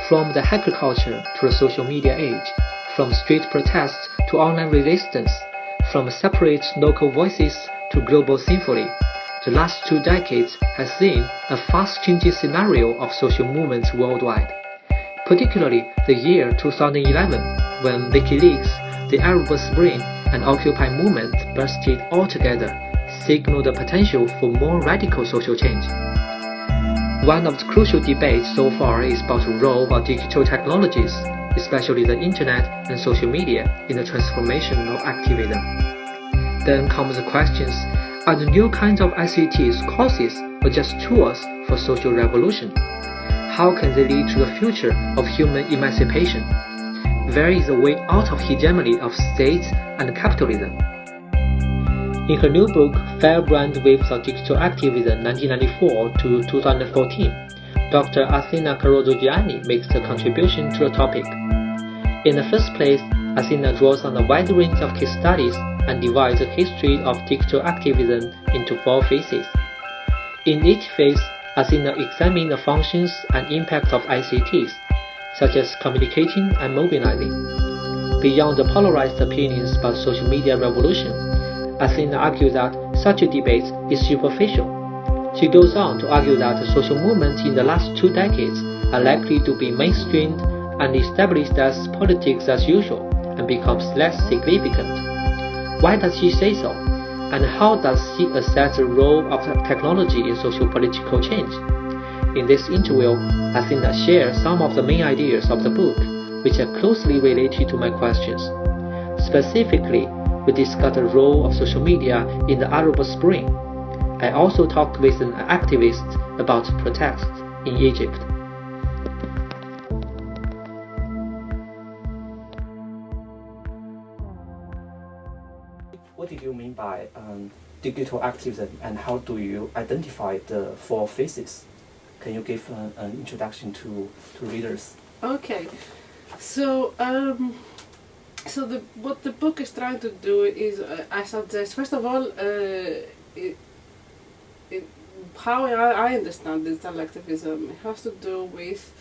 From the hacker culture to the social media age, from street protests to online resistance, from separate local voices to global symphony, the last 2 decades has seen a fast-changing scenario of social movements worldwide. Particularly the year 2011, when WikiLeaks, the Arab Spring, and Occupy movement bursted all together, signaled the potential for more radical social change. One of the crucial debates so far is about the role of digital technologies, especially the internet and social media, in the transformation of activism. Then comes the questions, are the new kinds of ICTs causes or just tools for social revolution? How can they lead to the future of human emancipation? Where is the way out of hegemony of states and capitalism? In her new book, Firebrand Waves of Digital Activism 1994 to 2014, Dr. Athena Carozo-Gianni makes a contribution to the topic. In the first place, Athena draws on a wide range of case studies and divides the history of digital activism into 4 phases. In each phase, Athena examines the functions and impact of ICTs, such as communicating and mobilizing. Beyond the polarized opinions about social media revolution, Athena argues that such a debate is superficial. She goes on to argue that the social movements in the last 2 decades are likely to be mainstreamed and established as politics as usual and becomes less significant. Why does she say so? And how does she assess the role of technology in social-political change? In this interview, Athena shares some of the main ideas of the book, which are closely related to my questions. Specifically, we discuss the role of social media in the Arab Spring. I also talked with an activist about protests in Egypt. What did you mean by digital activism, and how do you identify the 4 phases? Can you give an introduction to readers? Okay, so what the book is trying to do is, I suggest, first of all, how I understand digital activism, it has to do with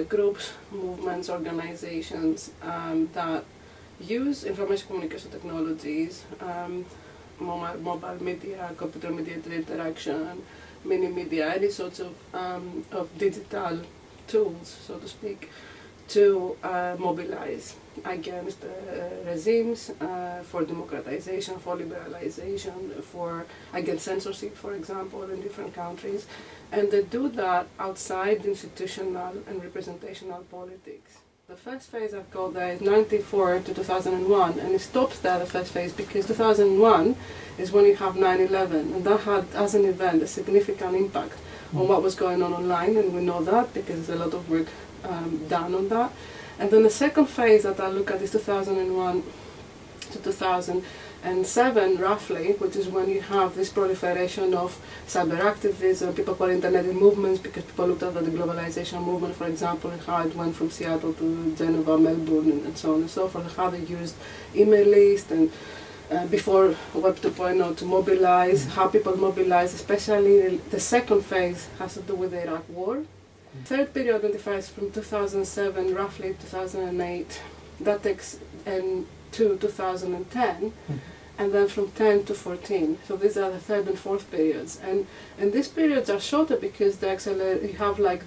groups, movements, organizations that use information communication technologies, mobile media, computer mediated interaction, mini media, any sorts of digital tools, so to speak, to mobilize against regimes, for democratization, for liberalization, against censorship, for example, in different countries. And they do that outside institutional and representational politics. The first phase I've got there is 94 to 2001, and it stops there, the first phase, because 2001 is when you have 9/11, and that had, as an event, a significant impact on what was going on online, and we know that because there's a lot of work done on that. And then the second phase that I look at is 2001 to 2007, roughly, which is when you have this proliferation of cyber activism, people call internet movements, because people looked at the globalization movement, for example, and how it went from Seattle to Geneva, Melbourne, and so on and so forth, and how they used email lists and before Web 2.0 to mobilize, how people mobilize, especially the second phase has to do with the Iraq War. Third period identifies from 2007, roughly 2008, that takes to 2010, and then from 10 to 14. So these are the third and fourth periods. And these periods are shorter because they accelerate. You have like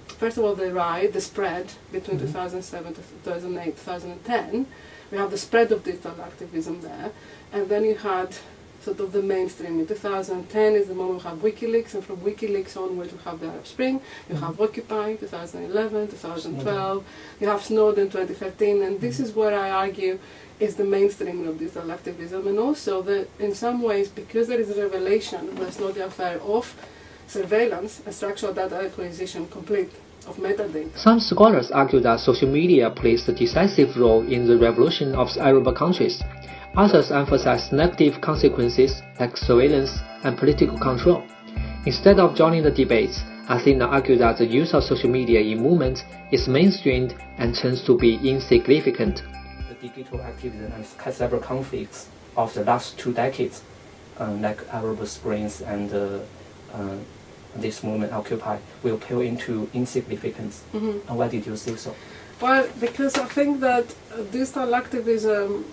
first of all, the spread between 2007 to 2008, 2010. We have the spread of digital activism there. And then you had sort of the mainstream. In 2010 is the moment we have WikiLeaks, and from WikiLeaks onwards we have the Arab Spring, you have Occupy 2011, 2012, you have Snowden 2013, and this is where I argue is the mainstream of digital activism, and also that in some ways, because there is a revelation, but it's not the affair of surveillance and structural data acquisition complete of metadata. Some scholars argue that social media plays a decisive role in the revolution of Arab countries. Others emphasize negative consequences like surveillance and political control. Instead of joining the debates, Athena argued that the use of social media in movements is mainstreamed and tends to be insignificant. The digital activism and cyber conflicts of the last 2 decades, like Arab Springs and this movement, Occupy, will pale into insignificance. And why did you say so? Well, because I think that digital activism,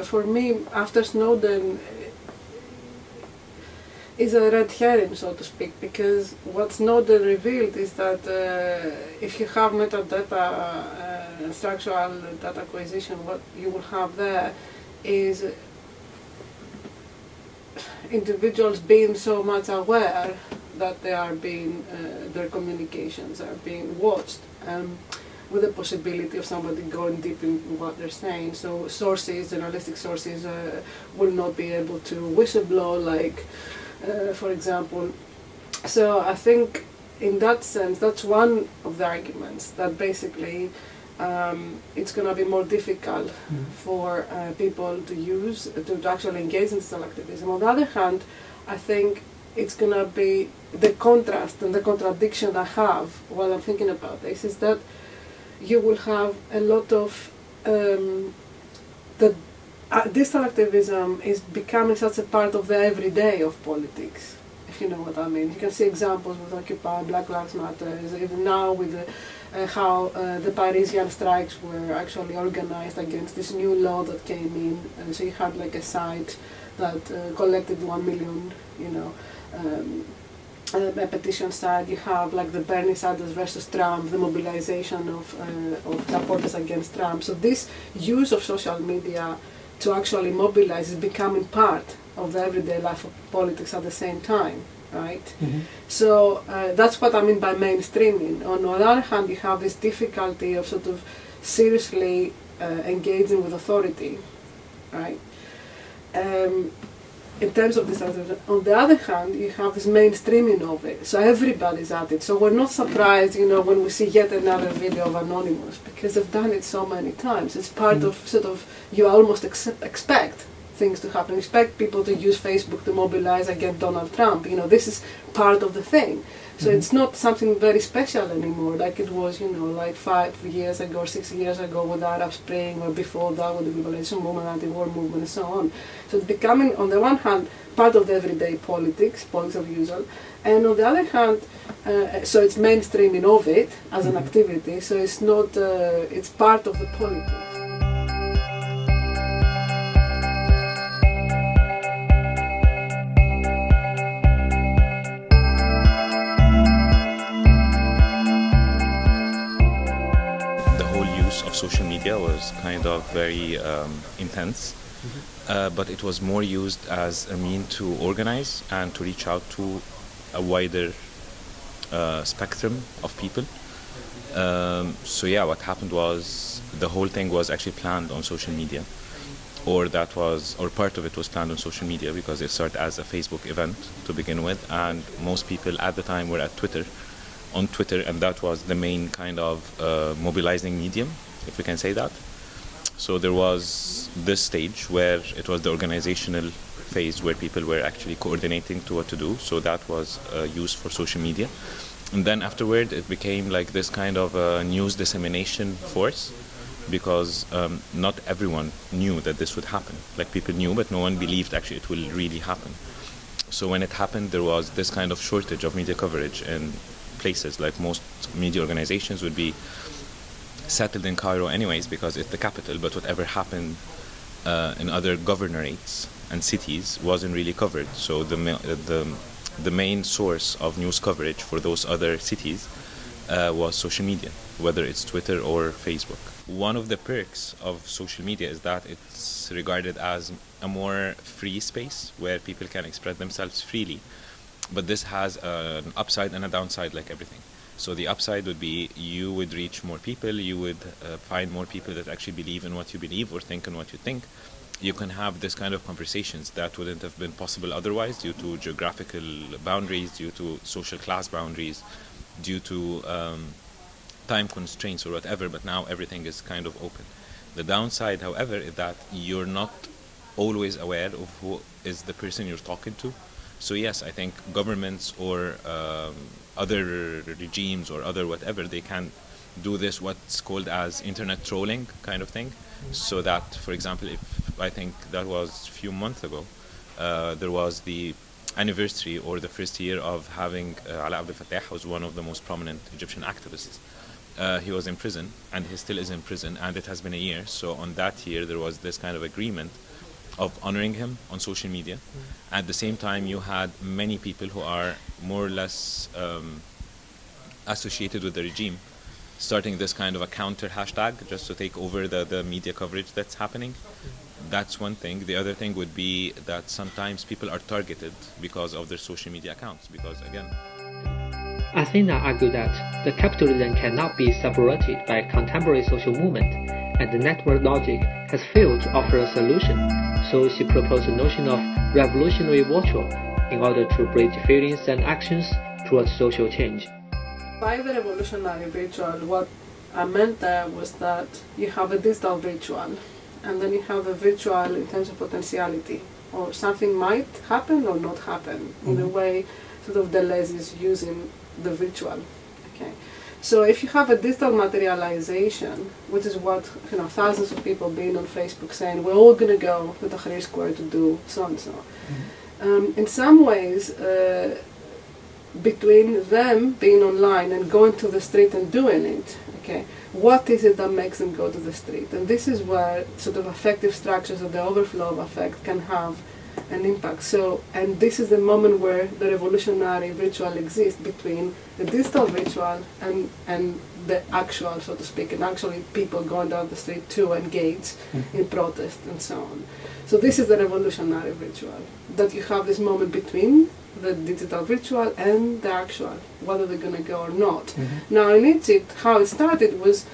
for me, after Snowden, is a red herring, so to speak, because what Snowden revealed is that if you have metadata, structural data acquisition, what you will have there is individuals being so much aware that they are being, their communications are being watched, with the possibility of somebody going deep in what they're saying. So sources, journalistic sources, will not be able to whistleblow, like, for example. So I think in that sense, that's one of the arguments, that basically it's going to be more difficult for people to use, to actually engage in digital activism. On the other hand, I think it's going to be the contrast and the contradiction I have while I'm thinking about this is that you will have a lot of the digital activism is becoming such a part of the everyday of politics, if you know what I mean. You can see examples with Occupy, Black Lives Matter, even now with how the Parisian strikes were actually organized against this new law that came in. And so you had like a site that collected 1 million, a petition side. You have like the Bernie Sanders versus Trump, the mobilization of supporters against Trump. So this use of social media to actually mobilize is becoming part of the everyday life of politics at the same time, right? So that's what I mean by mainstreaming. On the other hand, you have this difficulty of sort of seriously engaging with authority, right? In terms of this, on the other hand, you have this mainstreaming of it, so everybody's at it. So we're not surprised, when we see yet another video of Anonymous, because they've done it so many times. It's part of sort of, you almost expect things to happen. Expect people to use Facebook to mobilize against Donald Trump. This is part of the thing. So it's not something very special anymore, like it was, like 5 years ago or 6 years ago with the Arab Spring, or before that with the globalization movement, anti-war movement, and so on. So it's becoming, on the one hand, part of the everyday politics of usual, and on the other hand, so it's mainstreaming of it as an activity. So it's not, it's part of the politics. Of social media was kind of very intense, but it was more used as a mean to organize and to reach out to a wider spectrum of people. So yeah, what happened was the whole thing was actually planned on social media, or part of it was planned on social media, because it started as a Facebook event to begin with, and most people at the time were on Twitter, and that was the main kind of mobilizing medium, if we can say that. So there was this stage where it was the organizational phase, where people were actually coordinating to what to do. So that was used for social media. And then afterward, it became like this kind of news dissemination force, because not everyone knew that this would happen. Like, people knew, but no one believed actually it will really happen. So when it happened, there was this kind of shortage of media coverage in places. Like, most media organizations would be settled in Cairo anyways, because it's the capital, but whatever happened in other governorates and cities wasn't really covered. So the main source of news coverage for those other cities was social media, whether it's Twitter or Facebook. One of the perks of social media is that it's regarded as a more free space where people can express themselves freely. But this has an upside and a downside, like everything. So the upside would be you would reach more people, you would find more people that actually believe in what you believe or think in what you think. You can have this kind of conversations that wouldn't have been possible otherwise, due to geographical boundaries, due to social class boundaries, due to time constraints or whatever, but now everything is kind of open. The downside, however, is that you're not always aware of who is the person you're talking to. So yes, I think governments or other regimes or other whatever, they can do this, what's called as internet trolling kind of thing. So that, for example, if I think that was a few months ago, there was the anniversary or the first year of having Ala Abdel Fattah, who's one of the most prominent Egyptian activists. He was in prison, and he still is in prison, and it has been a year. So on that year, there was this kind of agreement of honoring him on social media. At the same time, you had many people who are more or less associated with the regime starting this kind of a counter hashtag just to take over the media coverage that's happening. That's one thing. The other thing would be that sometimes people are targeted because of their social media accounts, because again, Athena argued that the capitalism cannot be separated by contemporary social movement, and the network logic has failed to offer a solution. So she proposed the notion of revolutionary virtual in order to bridge feelings and actions towards social change. By the revolutionary ritual, what I meant there was that you have a digital ritual, and then you have a virtual in terms of potentiality, or something might happen or not happen in the way sort of Deleuze is using the virtual. Okay, so if you have a digital materialization, which is what thousands of people being on Facebook saying we're all going to go to Tahrir Square to do so and so. In some ways, between them being online and going to the street and doing it, okay, what is it that makes them go to the street? And this is where sort of affective structures of the overflow of affect can have an impact. So, and this is the moment where the revolutionary ritual exists between the digital ritual and the actual, so to speak, and actually people going down the street to engage in protest and so on. So this is the revolutionary ritual, that you have this moment between the digital ritual and the actual, whether they're going to go or not. Now in Egypt, how it started was...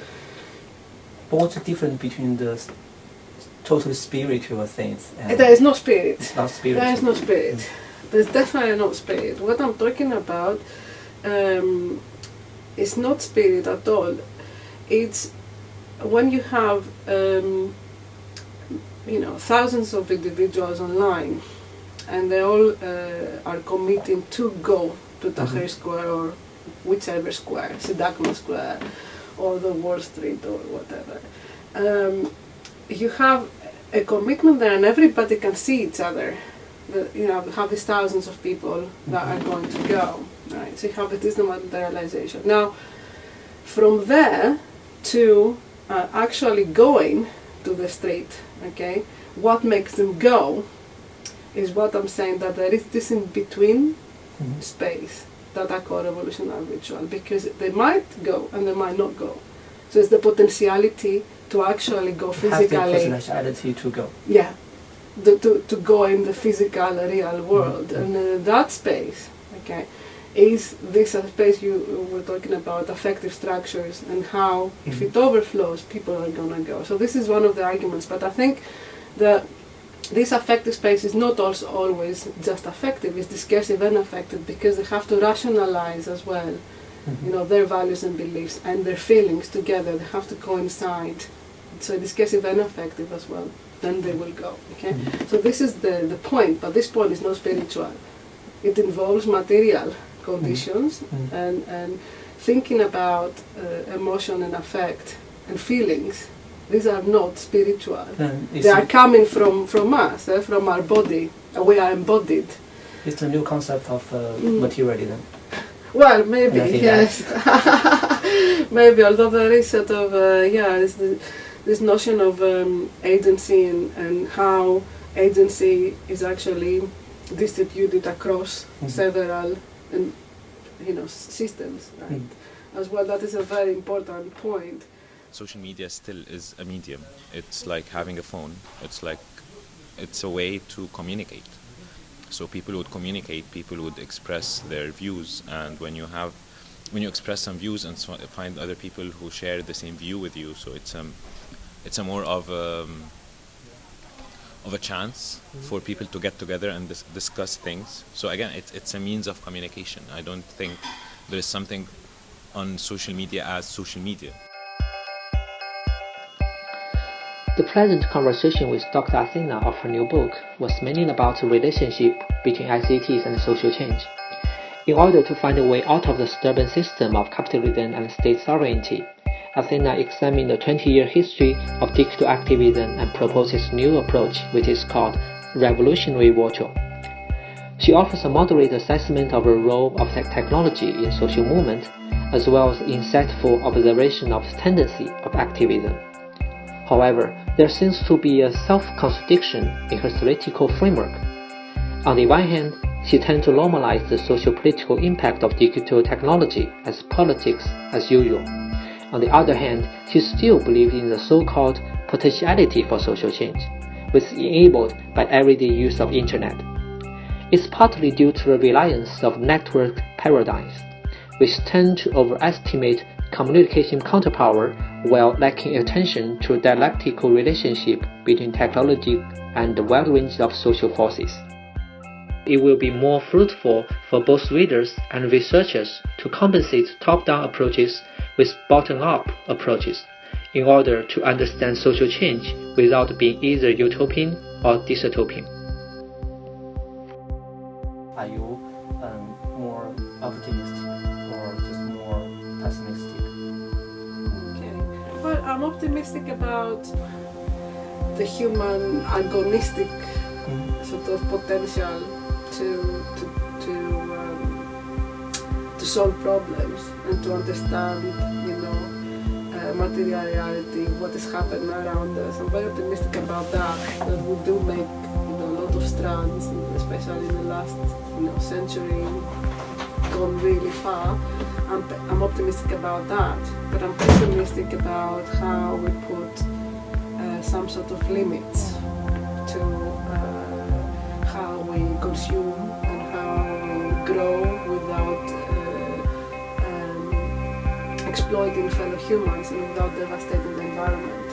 But what's the difference between the totally spiritual things? And there is no spirit. It's not spiritual. There is no spirit. There's definitely no spirit. What I'm talking about is not spirit at all. It's when you have thousands of individuals online, and they all are committing to go to Tahrir Square or whichever square, Sidakma Square or the Wall Street or whatever. You have a commitment there, and everybody can see each other. You have these thousands of people that are going to go, right? So you have a dematerialization. Now, from there to actually going to the street, okay, what makes them go is what I'm saying, that there is this in between space that I call revolutionary ritual, because they might go and they might not go. So it's the potentiality to actually go physically. Have the potentiality to go. Yeah, to go in the physical, real world. And that space, okay, is this space you were talking about, affective structures, and how if it overflows, people are going to go. So this is one of the arguments, but I think that this affective space is not also always just affective, it's discursive and affective, because they have to rationalize as well, their values and beliefs and their feelings together. They have to coincide. So discursive and affective as well. Then they will go. Okay. So this is the point, but this point is not spiritual. It involves material conditions and thinking about emotion and affect and feelings. These are not spiritual. They are coming from us, from our body. We are embodied. It's a new concept of materialism. Well, maybe, yes. Maybe, although there is sort of, this notion of agency and how agency is actually distributed across several systems, right? As well, that is a very important point. Social media still is a medium. It's like having a phone. It's a way to communicate. So people would communicate, people would express their views, and when you express some views and find other people who share the same view with you, so it's a more of a chance for people to get together and discuss things. So again, it's a means of communication. I don't think there is something on social media as social media. The present conversation with Dr. Athena of her new book was mainly about the relationship between ICTs and social change. In order to find a way out of the stubborn system of capitalism and state sovereignty, Athena examined the 20-year history of digital activism and proposed his new approach, which is called revolutionary virtual. She offers a moderate assessment of the role of technology in social movement, as well as insightful observation of the tendency of activism. However, there seems to be a self-contradiction in her theoretical framework. On the one hand, she tends to normalize the socio-political impact of digital technology as politics as usual. On the other hand, she still believes in the so-called potentiality for social change, which is enabled by everyday use of internet. It's partly due to the reliance of network paradigms, which tend to overestimate communication counterpower while lacking attention to a dialectical relationship between technology and the wide range of social forces. It will be more fruitful for both readers and researchers to compensate top-down approaches with bottom-up approaches in order to understand social change without being either utopian or dystopian. Are you more optimistic or just more pessimistic? Okay. Well, I'm optimistic about the human agonistic sort of potential to solve problems and to understand, material reality, what is happening around us. I'm very optimistic about that we do make, a lot of strands, especially in the last, century, gone really far. I'm optimistic about that, but I'm pessimistic about how we put some sort of limits to how we consume and how we grow without exploiting fellow humans and without devastating the environment.